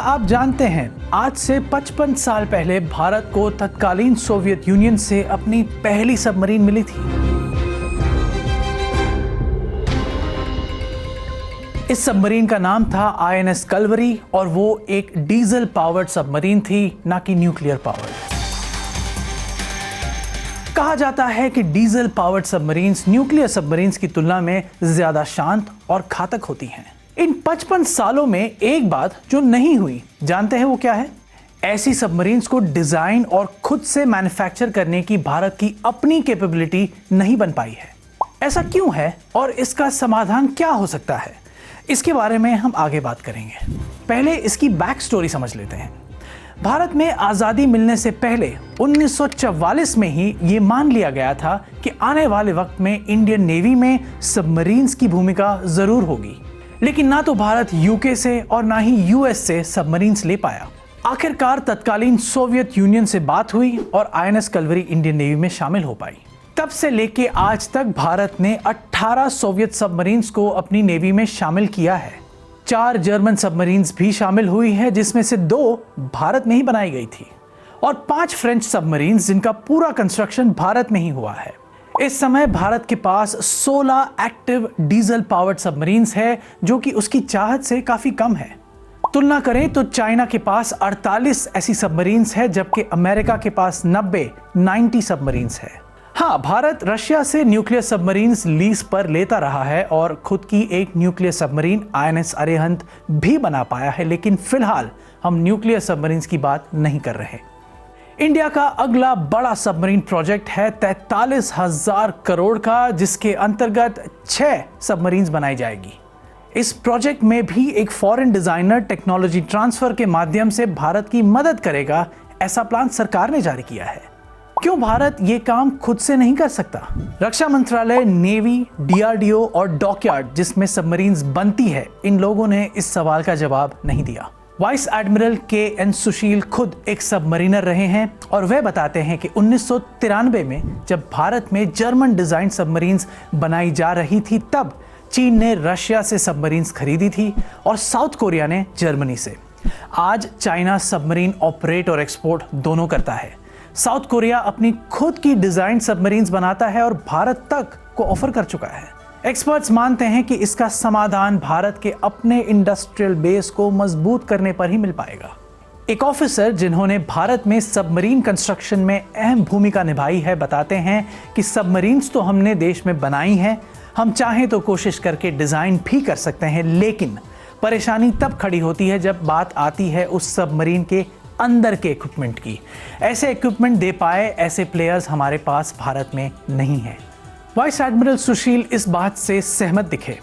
आप जानते हैं आज से 55 साल पहले भारत को तत्कालीन सोवियत यूनियन से अपनी पहली सबमरीन मिली थी। इस सबमरीन का नाम था INS कलवरी और वो एक डीजल पावर्ड सबमरीन थी, ना कि न्यूक्लियर पावर्ड। कहा जाता है कि diesel powered submarines nuclear submarines की तुलना में ज्यादा शांत और घातक होती हैं। इन 55 सालों में एक बात जो नहीं हुई, जानते हैं वो क्या है? ऐसी सबमरीन्स को डिजाइन और खुद से मैन्युफैक्चर करने की भारत की अपनी कैपेबिलिटी नहीं बन पाई है। ऐसा क्यों है और इसका समाधान क्या हो सकता है, इसके बारे में हम आगे बात करेंगे। पहले इसकी बैक स्टोरी समझ लेते हैं। भारत में आजादी मिलने से पहले 1944 में ही ये मान लिया गया था कि आने वाले वक्त में इंडियन नेवी में सबमरीन्स की भूमिका जरूर होगी, लेकिन ना तो भारत यूके से और ना ही यूएस से सबमरीन्स ले पाया। आखिरकार तत्कालीन सोवियत यूनियन से बात हुई और INS कलवरी इंडियन नेवी में शामिल हो पाई। तब से लेके आज तक भारत ने 18 सोवियत सबमरीन्स को अपनी नेवी में शामिल किया है। 4 जर्मन सबमरीन्स भी शामिल हुई है, जिसमें से 2 भारत में ही बनाई गई थी, और 5 फ्रेंच सबमरीन्स जिनका पूरा कंस्ट्रक्शन भारत में ही हुआ है। इस समय भारत के पास 16 एक्टिव डीजल पावर्ड सबमरीन्स है, जो कि उसकी चाहत से काफी कम है। तुलना करें तो चाइना के पास 48 ऐसी सबमरीन्स है, जबकि अमेरिका के पास 90 सबमरीन्स है। हाँ, भारत रशिया से न्यूक्लियर सबमरीन्स लीज पर लेता रहा है और खुद की एक न्यूक्लियर सबमरीन INS अरिहंत भी बना पाया है, लेकिन फिलहाल हम न्यूक्लियर सबमरीन्स की बात नहीं कर रहे। इंडिया का अगला बड़ा सबमरीन प्रोजेक्ट है 43,000 करोड़ का, जिसके अंतर्गत 6 सबमरीन्स बनाई जाएगी। इस प्रोजेक्ट में भी एक फॉरेन डिजाइनर टेक्नोलॉजी ट्रांसफर के माध्यम से भारत की मदद करेगा, ऐसा प्लान सरकार ने जारी किया है। क्यों भारत ये काम खुद से नहीं कर सकता? रक्षा मंत्रालय, नेवी, DRDO और डॉकयार्ड जिसमें सबमरीन्स बनती है, इन लोगों ने इस सवाल का जवाब नहीं दिया। वाइस एडमिरल KN सुशील खुद एक सबमरीनर रहे हैं और वे बताते हैं कि 1993 में जब भारत में जर्मन डिजाइन सबमरीन्स बनाई जा रही थी, तब चीन ने रशिया से सबमरीन्स खरीदी थी और साउथ कोरिया ने जर्मनी से। आज चाइना सबमरीन ऑपरेट और एक्सपोर्ट दोनों करता है। साउथ कोरिया अपनी खुद की डिजाइन सबमरीन्स बनाता है और भारत तक को ऑफर कर चुका है। एक्सपर्ट्स मानते हैं कि इसका समाधान भारत के अपने इंडस्ट्रियल बेस को मजबूत करने पर ही मिल पाएगा। एक ऑफिसर जिन्होंने भारत में सबमरीन कंस्ट्रक्शन में अहम भूमिका निभाई है बताते हैं कि सबमरीन्स तो हमने देश में बनाई हैं, हम चाहें तो कोशिश करके डिजाइन भी कर सकते हैं, लेकिन परेशानी तब खड़ी होती है जब बात आती है उस सबमरीन के अंदर के इक्विपमेंट की। ऐसे इक्विपमेंट दे पाए ऐसे प्लेयर्स हमारे पास भारत में नहीं है। वाइस एडमिरल सुशील इस बात से सहमत दिखे।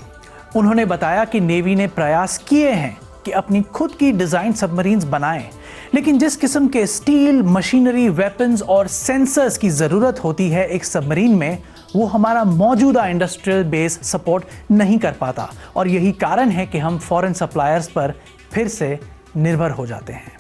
उन्होंने बताया कि नेवी ने प्रयास किए हैं कि अपनी खुद की डिजाइन सबमरीन्स बनाएं, लेकिन जिस किस्म के स्टील, मशीनरी, वेपन्स और सेंसर्स की जरूरत होती है एक सबमरीन में, वो हमारा मौजूदा इंडस्ट्रियल बेस सपोर्ट नहीं कर पाता, और यही कारण है कि हम फॉरेन सप्लायर्स पर फिर से निर्भर हो जाते हैं।